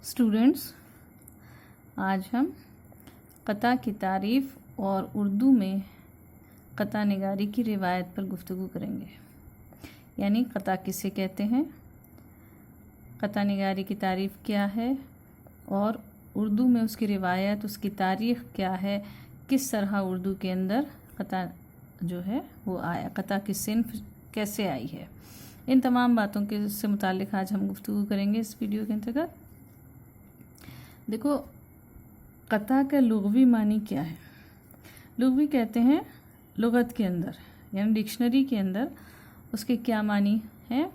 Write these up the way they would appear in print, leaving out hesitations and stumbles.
Students, آج ہم قطع کی تعریف اور اردو میں قطع نگاری کی روایت پر گفتگو کریں گے. یعنی قطع کسے کہتے ہیں، قطع نگاری کی تعریف کیا ہے اور اردو میں اس کی روایت، اس کی تاریخ کیا ہے، کس طرح اردو کے اندر قطع جو ہے وہ آیا، قطع کی صنف کیسے آئی ہے. ان تمام باتوں کے سے متعلق آج ہم گفتگو کریں گے اس ویڈیو کے انترگت. دیکھو، قطع کا لغوی معنی کیا ہے. لغوی کہتے ہیں لغت کے اندر، یعنی ڈکشنری کے اندر اس کے کیا معنی ہیں.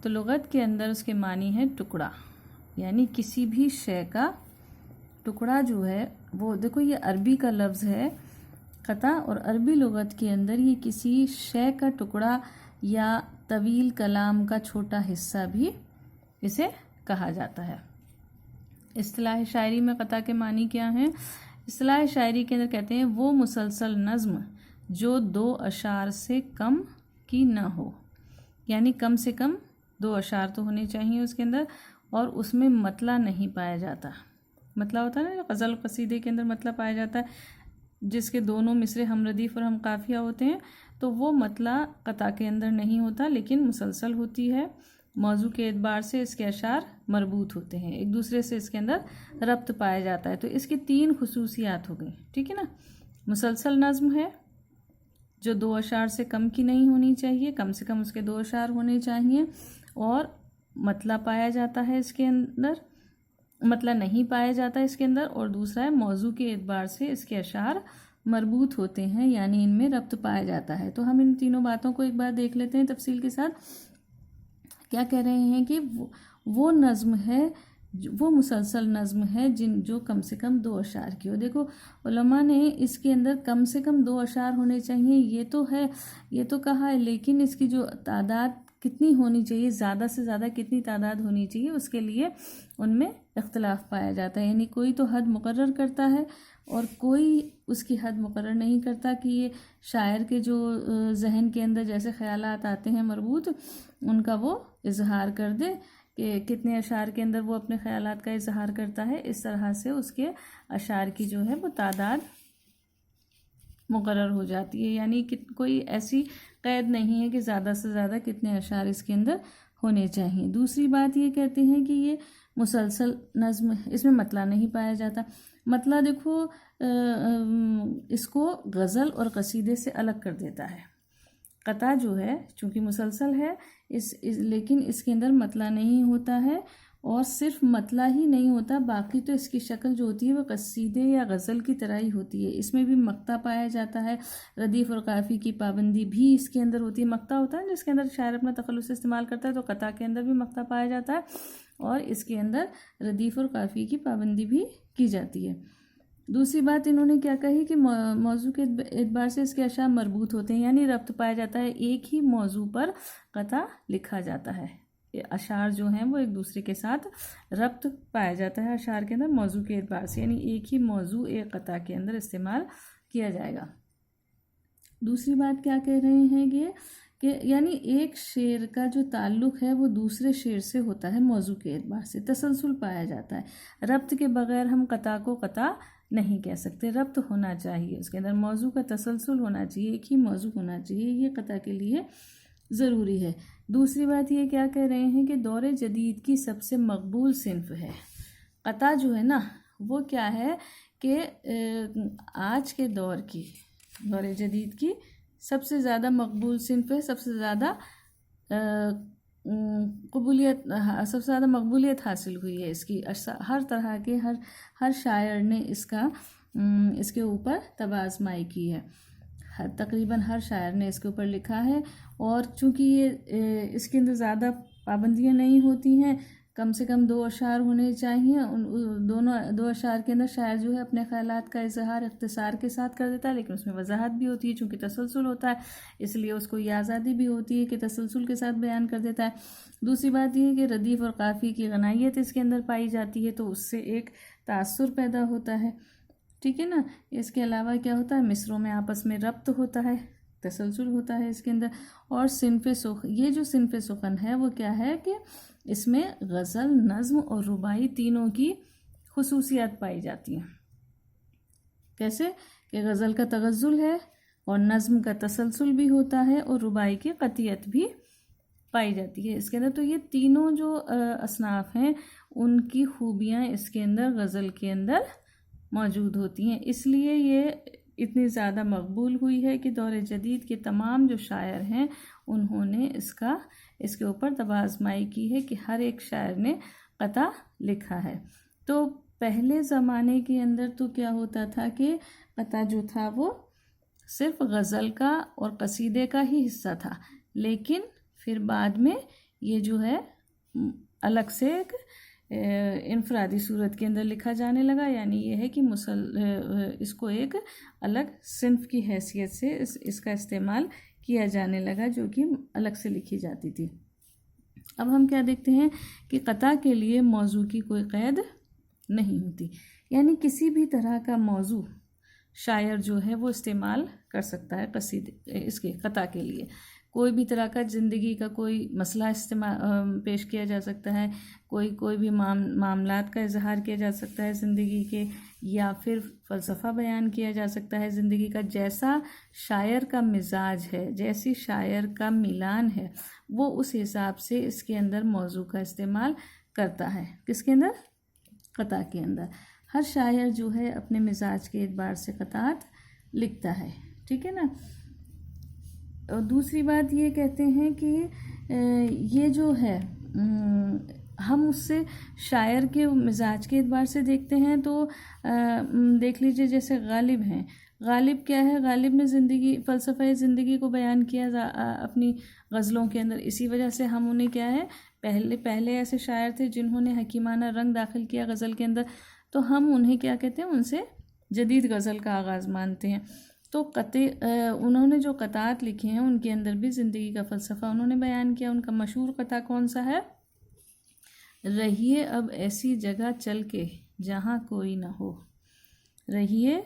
تو لغت کے اندر اس کے معنی ہے ٹکڑا، یعنی کسی بھی شے کا ٹکڑا جو ہے وہ. دیکھو، یہ عربی کا لفظ ہے قطع، اور عربی لغت کے اندر یہ کسی شے کا ٹکڑا یا طویل کلام کا چھوٹا حصہ بھی اسے کہا جاتا ہے. اصطلاح شاعری میں قطع کے معنی کیا ہیں؟ اصطلاح شاعری کے اندر کہتے ہیں وہ مسلسل نظم جو 2 اشعار سے کم کی نہ ہو. یعنی کم سے کم 2 اشعار تو ہونے چاہیے اس کے اندر، اور اس میں مطلع نہیں پایا جاتا. مطلع ہوتا ہے نا، غزل قصیدے کے اندر مطلع پایا جاتا ہے جس کے دونوں مصرے ہم ردیف اور ہم قافیہ ہوتے ہیں. تو وہ مطلع قطع کے اندر نہیں ہوتا، لیکن مسلسل ہوتی ہے. موضوع کے اعتبار سے اس کے اشعار مربوط ہوتے ہیں، ایک دوسرے سے اس کے اندر ربط پایا جاتا ہے. تو اس کی 3 خصوصیات ہو گئی، ٹھیک ہے نا. مسلسل نظم ہے جو 2 اشعار سے کم کی نہیں ہونی چاہیے، کم سے کم اس کے 2 اشعار ہونے چاہیے، اور مطلع پایا جاتا ہے اس کے اندر، مطلع نہیں پایا جاتا اس کے اندر. اور دوسرا ہے موضوع کے اعتبار سے اس کے اشعار مربوط ہوتے ہیں، یعنی ان میں ربط پایا جاتا ہے. تو ہم ان تینوں باتوں کو ایک بار دیکھ لیتے ہیں تفصیل کے ساتھ. کیا کہہ رہے ہیں کہ وہ نظم ہے، وہ مسلسل نظم ہے جو کم سے کم 2 اشعار کی ہو. دیکھو، علماء نے اس کے اندر کم سے کم 2 اشعار ہونے چاہیے یہ تو ہے، یہ تو کہا ہے، لیکن اس کی جو تعداد کتنی ہونی چاہیے، زیادہ سے زیادہ کتنی تعداد ہونی چاہیے، اس کے لیے ان میں اختلاف پایا جاتا ہے. یعنی کوئی تو حد مقرر کرتا ہے اور کوئی اس کی حد مقرر نہیں کرتا کہ یہ شاعر کے جو ذہن کے اندر جیسے خیالات آتے ہیں مربوط، ان کا وہ اظہار کر دے کہ کتنے اشعار کے اندر وہ اپنے خیالات کا اظہار کرتا ہے. اس طرح سے اس کے اشعار کی جو ہے وہ تعداد مقرر ہو جاتی ہے. یعنی کوئی ایسی قید نہیں ہے کہ زیادہ سے زیادہ کتنے اشعار اس کے اندر ہونے چاہیے. دوسری بات یہ کہتے ہیں کہ یہ مسلسل نظم، اس میں مطلع نہیں پایا جاتا. مطلع دیکھو اس کو غزل اور قصیدے سے الگ کر دیتا ہے. قطع جو ہے چونکہ مسلسل ہے لیکن اس کے اندر مطلع نہیں ہوتا ہے، اور صرف مطلع ہی نہیں ہوتا، باقی تو اس کی شکل جو ہوتی ہے وہ قصیدے یا غزل کی طرح ہی ہوتی ہے. اس میں بھی مقطع پایا جاتا ہے، ردیف اور قافی کی پابندی بھی اس کے اندر ہوتی ہے. مقطع ہوتا ہے جس کے اندر شاعر اپنا تخلص استعمال کرتا ہے، تو قطع کے اندر بھی مقطع پایا جاتا ہے، اور اس کے اندر ردیف اور قافی کی پابندی بھی کی جاتی ہے. دوسری بات انہوں نے کیا کہی کہ موضوع کے اعتبار سے اس کے اشعار مربوط ہوتے ہیں، یعنی ربط پایا جاتا ہے، ایک ہی موضوع پر قطع لکھا جاتا ہے. اشعار جو ہیں وہ ایک دوسرے کے ساتھ ربط پایا جاتا ہے اشعار کے اندر موضوع کے اعتبار سے، یعنی ایک ہی موضوع ایک قطع کے اندر استعمال کیا جائے گا. دوسری بات کیا کہہ رہے ہیں کہ یعنی ایک شعر کا جو تعلق ہے وہ دوسرے شعر سے ہوتا ہے موضوع کے اعتبار سے، تسلسل پایا جاتا ہے. ربط کے بغیر ہم قطع کو قطع نہیں کہہ سکتے، ربط ہونا چاہیے، اس کے اندر موضوع کا تسلسل ہونا چاہیے، ایک ہی موضوع ہونا چاہیے، یہ قطع کے لیے ضروری ہے. دوسری بات یہ کیا کہہ رہے ہیں کہ دور جدید کی سب سے مقبول صنف ہے قطع جو ہے نا، وہ کیا ہے کہ آج کے دور جدید کی سب سے زیادہ مقبول صنف ہے، سب سے زیادہ مقبولیت حاصل ہوئی ہے اس کی. ہر طرح کے ہر شاعر نے اس کے اوپر طبع آزمائی کی ہے، تقریباً ہر شاعر نے اس کے اوپر لکھا ہے. اور چونکہ یہ اس کے اندر زیادہ پابندیاں نہیں ہوتی ہیں، کم سے کم 2 اشعار ہونے چاہیے، دونوں 2 اشعار کے اندر شاعر جو ہے اپنے خیالات کا اظہار اختصار کے ساتھ کر دیتا ہے، لیکن اس میں وضاحت بھی ہوتی ہے چونکہ تسلسل ہوتا ہے، اس لیے اس کو یہ آزادی بھی ہوتی ہے کہ تسلسل کے ساتھ بیان کر دیتا ہے. دوسری بات یہ ہے کہ ردیف اور قافی کی غنائیت اس کے اندر پائی جاتی ہے، تو اس سے ایک تاثر پیدا ہوتا ہے، ٹھیک ہے نا. اس کے علاوہ کیا ہوتا ہے، مصروں میں آپس میں ربط ہوتا ہے، تسلسل ہوتا ہے اس کے اندر. اور یہ جو صنف سخن ہے وہ کیا ہے کہ اس میں غزل، نظم اور رباعی تینوں کی خصوصیات پائی جاتی ہیں. کیسے کہ غزل کا تغزل ہے اور نظم کا تسلسل بھی ہوتا ہے اور رباعی کی قطعیت بھی پائی جاتی ہے اس کے اندر. تو یہ تینوں جو اصناف ہیں ان کی خوبیاں اس کے اندر غزل کے اندر موجود ہوتی ہیں. اس لیے یہ اتنی زیادہ مقبول ہوئی ہے کہ دور جدید کے تمام جو شاعر ہیں انہوں نے اس کے اوپر طبع آزمائی کی ہے کہ ہر ایک شاعر نے قطع لکھا ہے. تو پہلے زمانے کے اندر تو کیا ہوتا تھا کہ قطع جو تھا وہ صرف غزل کا اور قصیدے کا ہی حصہ تھا، لیکن پھر بعد میں یہ جو ہے الگ سے ایک انفرادی صورت کے اندر لکھا جانے لگا. یعنی یہ ہے کہ اس کو ایک الگ صنف کی حیثیت سے اس کا استعمال کیا جانے لگا جو کہ الگ سے لکھی جاتی تھی. اب ہم کیا دیکھتے ہیں کہ قطع کے لیے موضوع کی کوئی قید نہیں ہوتی، یعنی کسی بھی طرح کا موضوع شاعر جو ہے وہ استعمال کر سکتا ہے اس کے قطع کے لیے. کوئی بھی طرح کا زندگی کا کوئی مسئلہ پیش کیا جا سکتا ہے، کوئی بھی معاملات کا اظہار کیا جا سکتا ہے زندگی کے، یا پھر فلسفہ بیان کیا جا سکتا ہے زندگی کا. جیسا شاعر کا مزاج ہے، جیسی شاعر کا میلان ہے، وہ اس حساب سے اس کے اندر موضوع کا استعمال کرتا ہے. کس کے اندر؟ قطع کے اندر. ہر شاعر جو ہے اپنے مزاج کے اعتبار سے قطعات لکھتا ہے. ٹھیک ہے نا. اور دوسری بات یہ کہتے ہیں کہ یہ جو ہے ہم اس سے شاعر کے مزاج کے اعتبار سے دیکھتے ہیں تو دیکھ لیجئے جیسے غالب ہیں. غالب کیا ہے؟ غالب نے فلسفہ زندگی کو بیان کیا اپنی غزلوں کے اندر. اسی وجہ سے ہم انہیں کیا ہے پہلے ایسے شاعر تھے جنہوں نے حکیمانہ رنگ داخل کیا غزل کے اندر، تو ہم انہیں کیا کہتے ہیں؟ ان سے جدید غزل کا آغاز مانتے ہیں. تو انہوں نے جو قطعات لکھی ہیں ان کے اندر بھی زندگی کا فلسفہ انہوں نے بیان کیا. ان کا مشہور قطعہ کون سا ہے؟ رہیے اب ایسی جگہ چل کے جہاں کوئی نہ ہو. رہیے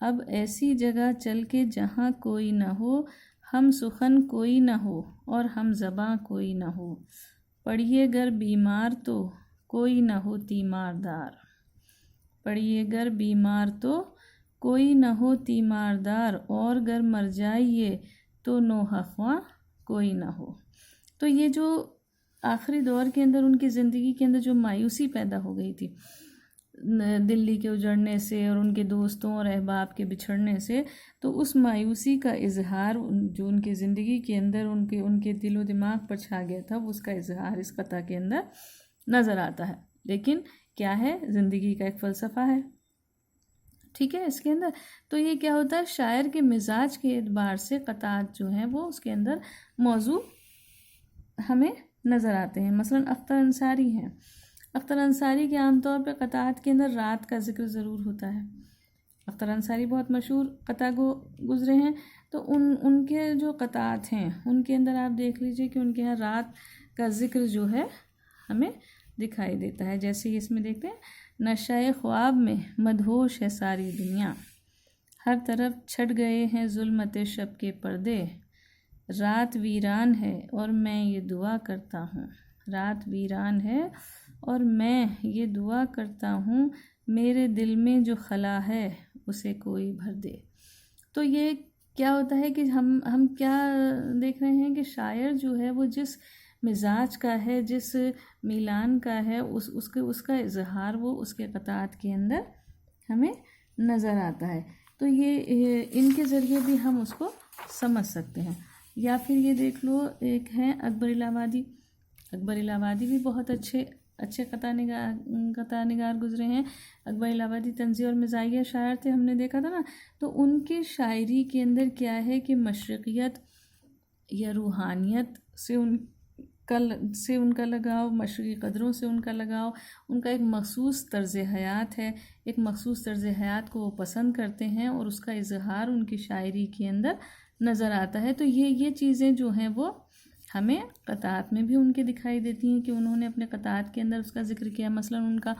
اب ایسی جگہ چل کے جہاں کوئی نہ ہو، ہم سخن کوئی نہ ہو اور ہم زباں کوئی نہ ہو. پڑھیے گر بیمار تو کوئی نہ ہو تیماردار. پڑھیے گر بیمار تو کوئی نہ ہو تیماردار، اور گر مر جائیے تو نوحہ خواں کوئی نہ ہو. تو یہ جو آخری دور کے اندر ان کی زندگی کے اندر جو مایوسی پیدا ہو گئی تھی دلی کے اجڑنے سے اور ان کے دوستوں اور احباب کے بچھڑنے سے، تو اس مایوسی کا اظہار جو ان کی زندگی کے اندر ان کے دل و دماغ پر چھا گیا تھا، اس کا اظہار اس قطعہ کے اندر نظر آتا ہے. لیکن کیا ہے؟ زندگی کا ایک فلسفہ ہے. ٹھیک ہے. اس کے اندر تو یہ کیا ہوتا ہے؟ شاعر کے مزاج کے اعتبار سے قطعات جو ہیں وہ اس کے اندر موضوع ہمیں نظر آتے ہیں. مثلا اختر انصاری ہیں. اختر انصاری کے عام طور پہ قطعات کے اندر رات کا ذکر ضرور ہوتا ہے. اختر انصاری بہت مشہور قطع گزرے ہیں، تو ان کے جو قطعات ہیں ان کے اندر آپ دیکھ لیجئے کہ ان کے یہاں رات کا ذکر جو ہے ہمیں دکھائی دیتا ہے. جیسے اس میں دیکھتے ہیں، نشۂ خواب میں مدہوش ہے ساری دنیا، ہر طرف چھٹ گئے ہیں ظلمت شب کے پردے، رات ویران ہے اور میں یہ دعا کرتا ہوں. رات ویران ہے اور میں یہ دعا کرتا ہوں، میرے دل میں جو خلا ہے اسے کوئی بھر دے. تو یہ کیا ہوتا ہے کہ ہم کیا دیکھ رہے ہیں کہ شاعر جو ہے وہ جس مزاج کا ہے، جس میلان کا ہے، اس کا اظہار وہ اس کے قطعات کے اندر ہمیں نظر آتا ہے. تو یہ ان کے ذریعے بھی ہم اس کو سمجھ سکتے ہیں. یا پھر یہ دیکھ لو، ایک ہے اکبر الہ آبادی. اکبر الہ آبادی بھی بہت اچھے قطع نگار گزرے ہیں. اکبر الہ آبادی طنزی اور مزاحیہ شاعر تھے، ہم نے دیکھا تھا نا. تو ان کی شاعری کے اندر کیا ہے کہ مشرقیت یا روحانیت سے ان کا لگاؤ، مشرقی قدروں سے ان کا لگاؤ، ان کا ایک مخصوص طرز حیات ہے. ایک مخصوص طرز حیات کو وہ پسند کرتے ہیں اور اس کا اظہار ان کی شاعری کے اندر نظر آتا ہے. تو یہ چیزیں جو ہیں وہ ہمیں قطعات میں بھی ان کے دکھائی دیتی ہیں کہ انہوں نے اپنے قطعات کے اندر اس کا ذکر کیا. مثلا ان کا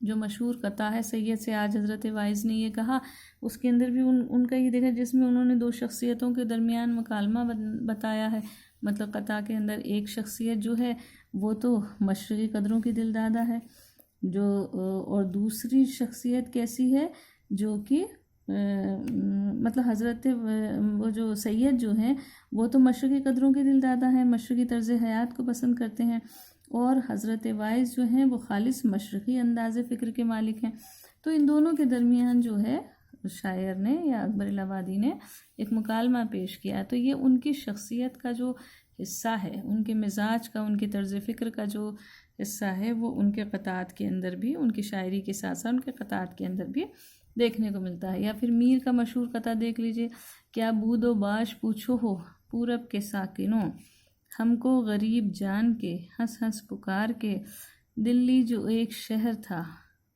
جو مشہور قطع ہے سید سے آج حضرت واعظ نے یہ کہا، اس کے اندر بھی ان کا یہ دیکھا جس میں انہوں نے دو شخصیتوں کے درمیان مکالمہ بتایا ہے۔ مطلب قطع کے اندر ایک شخصیت جو ہے وہ تو مشرقی قدروں کی دل دادہ ہے، جو اور دوسری شخصیت کیسی ہے جو کہ مطلب حضرت وہ جو سید جو ہیں وہ تو مشرقی قدروں کے دل دادہ ہیں، مشرقی طرز حیات کو پسند کرتے ہیں، اور حضرت واعظ جو ہیں وہ خالص مشرقی انداز فکر کے مالک ہیں۔ تو ان دونوں کے درمیان جو ہے شاعر نے یا اکبر الہ آبادی نے ایک مکالمہ پیش کیا، تو یہ ان کی شخصیت کا جو حصہ ہے، ان کے مزاج کا، ان کے طرز فکر کا جو حصہ ہے وہ ان کے قطعات کے اندر بھی، ان کی شاعری کے ساتھ ساتھ ان کے قطعات کے اندر بھی دیکھنے کو ملتا ہے۔ یا پھر میر کا مشہور قطعہ دیکھ لیجئے، کیا بود و باش پوچھو ہو پورب کے ساکنوں، ہم کو غریب جان کے ہنس ہنس پکار کے، دلی جو ایک شہر تھا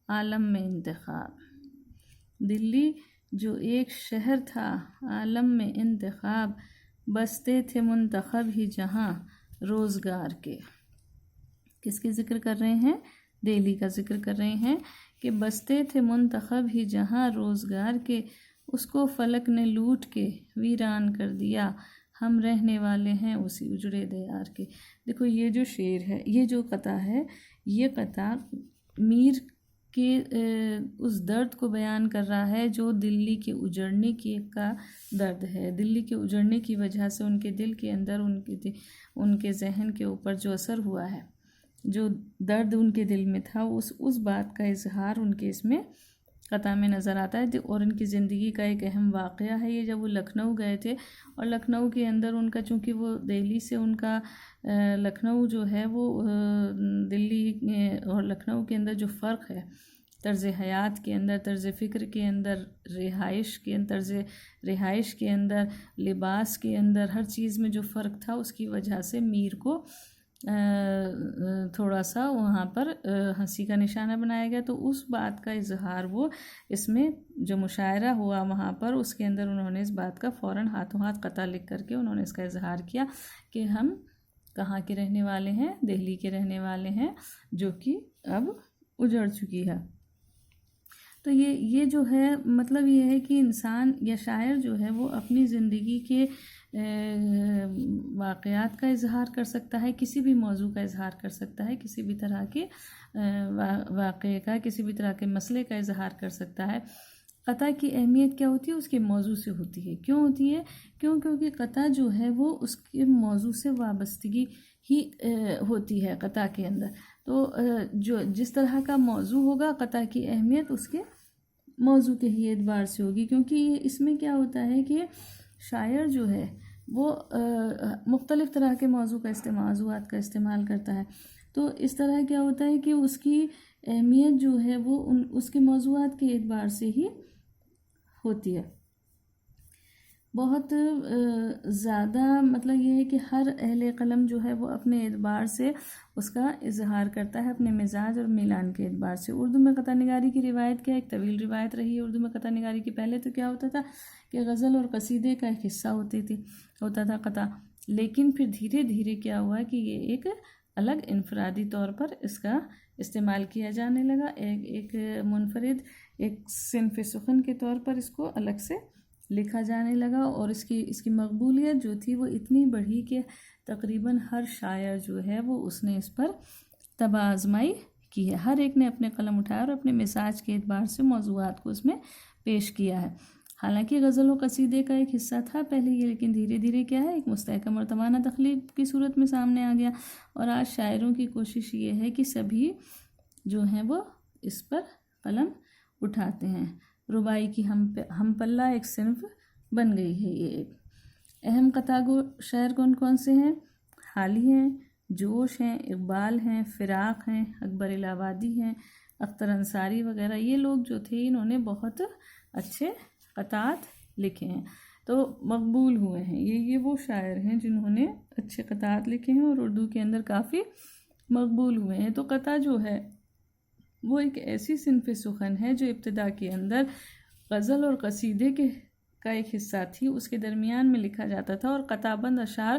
عالم میں انتخاب، دلی جو ایک شہر تھا عالم میں انتخاب، بستے تھے منتخب ہی جہاں روزگار کے۔ کس کی ذکر کر رہے ہیں؟ دہلی کا ذکر کر رہے ہیں کہ بستے تھے منتخب ہی جہاں روزگار کے، اس کو فلک نے لوٹ کے ویران کر دیا، ہم رہنے والے ہیں اسی اجڑے دیار کے۔ دیکھو یہ جو شعر ہے، یہ جو قطع ہے، یہ قطع میر کے اس درد کو بیان کر رہا ہے جو دلی کے اجڑنے کا درد ہے، دلی کے اجڑنے کی وجہ سے ان کے دل کے اندر، ان کے ذہن کے اوپر جو اثر ہوا ہے، جو درد ان کے دل میں تھا، اس بات کا اظہار ان کے اس میں قطع میں نظر آتا ہے۔ اور ان کی زندگی کا ایک اہم واقعہ ہے یہ، جب وہ لکھنؤ گئے تھے، اور لکھنؤ کے اندر ان کا، چونکہ وہ دہلی سے ان کا لکھنؤ جو ہے وہ دلی اور لکھنؤ کے اندر جو فرق ہے طرز حیات کے اندر، طرز فکر کے اندر، طرز رہائش کے اندر، لباس کے اندر، ہر چیز میں جو فرق تھا، اس کی وجہ سے میر کو تھوڑا سا وہاں پر ہنسی کا نشانہ بنایا گیا۔ تو اس بات کا اظہار وہ اس میں جو مشاعرہ ہوا وہاں پر، اس کے اندر انہوں نے اس بات کا فوراً ہاتھوں ہاتھ قطع لکھ کر کے انہوں نے اس کا اظہار کیا کہ ہم کہاں کے رہنے والے ہیں؟ دہلی کے رہنے والے ہیں، جو کہ اب اجڑ چکی ہے۔ تو یہ جو ہے مطلب یہ ہے کہ انسان یا شاعر جو ہے وہ اپنی زندگی کے واقعات کا اظہار کر سکتا ہے، کسی بھی موضوع کا اظہار کر سکتا ہے، کسی بھی طرح کے واقعے کا، کسی بھی طرح کے مسئلے کا اظہار کر سکتا ہے۔ قطع کی اہمیت کیا ہوتی ہے؟ اس کے موضوع سے ہوتی ہے۔ کیوں ہوتی ہے؟ کیونکہ قطع جو ہے وہ اس کے موضوع سے وابستگی ہی ہوتی ہے قطع کے اندر۔ تو جس طرح کا موضوع ہوگا، قطع کی اہمیت اس کے موضوع کے ہی اعتبار سے ہوگی، کیونکہ اس میں کیا ہوتا ہے کہ شاعر جو ہے وہ مختلف طرح کے موضوعات کا استعمال کرتا ہے۔ تو اس طرح کیا ہوتا ہے کہ اس کی اہمیت جو ہے وہ اس کے موضوعات کے اعتبار سے ہی ہوتی ہے۔ بہت زیادہ مطلب یہ ہے کہ ہر اہل قلم جو ہے وہ اپنے اعتبار سے اس کا اظہار کرتا ہے، اپنے مزاج اور میلان کے اعتبار سے۔ اردو میں قطع نگاری کی روایت کیا؟ ایک طویل روایت رہی ہے اردو میں قطع نگاری کی۔ پہلے تو کیا ہوتا تھا کہ غزل اور قصیدے کا ایک حصہ ہوتا تھا قطع، لیکن پھر دھیرے دھیرے کیا ہوا کہ یہ ایک الگ انفرادی طور پر اس کا استعمال کیا جانے لگا، ایک منفرد ایک صنف سخن کے طور پر اس کو الگ سے لکھا جانے لگا، اور اس کی مقبولیت جو تھی وہ اتنی بڑھی کہ تقریباً ہر شاعر جو ہے وہ اس نے اس پر طبع آزمائی کی ہے۔ ہر ایک نے اپنے قلم اٹھایا اور اپنے مزاج کے اعتبار سے موضوعات کو اس میں پیش کیا ہے۔ حالانکہ غزل و قصیدے کا ایک حصہ تھا پہلے یہ، لیکن دھیرے دھیرے کیا ہے ایک مستحکم اور توانا تخلیق کی صورت میں سامنے آ گیا، اور آج شاعروں کی کوشش یہ ہے کہ سبھی جو ہیں وہ اس پر قلم اٹھاتے ہیں۔ ربائی کی ہم پلہ ایک صنف بن گئی ہے۔ یہ ایک اہم قطع شاعر کون سے ہیں؟ حالی ہیں، جوش ہیں، اقبال ہیں، فراق ہیں، اکبر الہ آبادی ہیں، اختر انصاری وغیرہ۔ یہ لوگ جو تھے انہوں نے بہت اچھے قطعات لکھے ہیں، تو مقبول ہوئے ہیں۔ یہ وہ شاعر ہیں جنہوں نے اچھے قطعات لکھے ہیں اور اردو کے اندر کافی مقبول ہوئے ہیں۔ تو قطع جو ہے وہ ایک ایسی صنف سخن ہے جو ابتدا کے اندر غزل اور قصیدے کا ایک حصہ تھی، اس کے درمیان میں لکھا جاتا تھا، اور قطع بند اشعار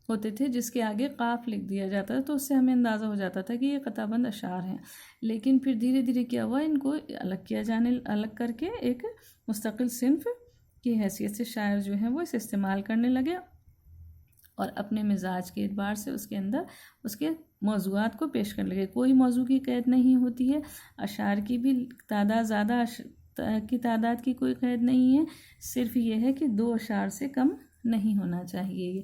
ہوتے تھے جس کے آگے قاف لکھ دیا جاتا تھا، تو اس سے ہمیں اندازہ ہو جاتا تھا کہ یہ قطع بند اشعار ہیں. لیکن پھر دھیرے دھیرے کیا ہوا، ان کو الگ کر کے ایک مستقل صنف کی حیثیت سے شاعر جو ہیں وہ اسے استعمال کرنے لگے، اور اپنے مزاج کے اعتبار سے اس کے اندر اس کے موضوعات کو پیش کرنے لگے. کوئی موضوع کی قید نہیں ہوتی ہے، اشعار کی بھی تعداد کی کوئی قید نہیں ہے، صرف یہ ہے کہ 2 اشعار سے کم نہیں ہونا چاہیے.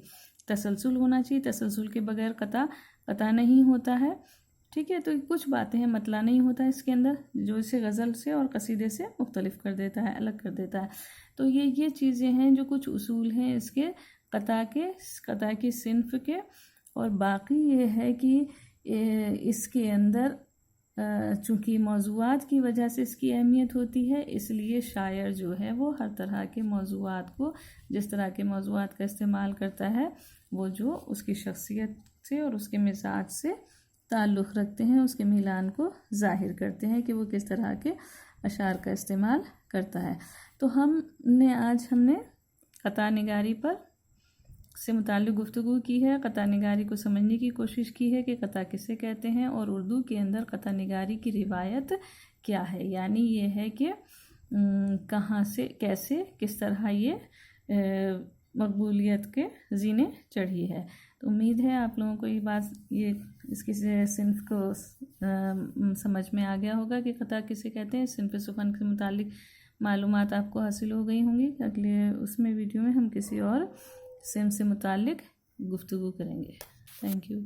تسلسل ہونا چاہیے، تسلسل کے بغیر قطع نہیں ہوتا ہے. ٹھیک ہے، تو کچھ باتیں ہیں، مطلع نہیں ہوتا ہے اس کے اندر، جو اسے غزل سے اور قصیدے سے مختلف کر دیتا ہے، الگ کر دیتا ہے. تو یہ چیزیں ہیں جو کچھ اصول ہیں اس کے قطع کی صنف کے. اور باقی یہ ہے کہ اس کے اندر چونکہ موضوعات کی وجہ سے اس کی اہمیت ہوتی ہے، اس لیے شاعر جو ہے وہ ہر طرح کے موضوعات کو، جس طرح کے موضوعات کا استعمال کرتا ہے، وہ جو اس کی شخصیت سے اور اس کے مزاج سے تعلق رکھتے ہیں، اس کے میلان کو ظاہر کرتے ہیں کہ وہ کس طرح کے اشعار کا استعمال کرتا ہے. تو آج ہم نے قطع نگاری سے متعلق گفتگو کی ہے، قطع نگاری کو سمجھنے کی کوشش کی ہے کہ قطع کسے کہتے ہیں، اور اردو کے اندر قطع نگاری کی روایت کیا ہے. یعنی یہ ہے کہ کہاں سے، کیسے، کس طرح یہ مقبولیت کے زینے چڑھی ہے. تو امید ہے آپ لوگوں کو اس کی صنف کو سمجھ میں آ گیا ہوگا کہ قطع کسے کہتے ہیں. صنف سخن کے متعلق معلومات آپ کو حاصل ہو گئی ہوں گی. اگلے ویڈیو میں ہم کسی اور صنف سے متعلق گفتگو کریں گے. Thank you.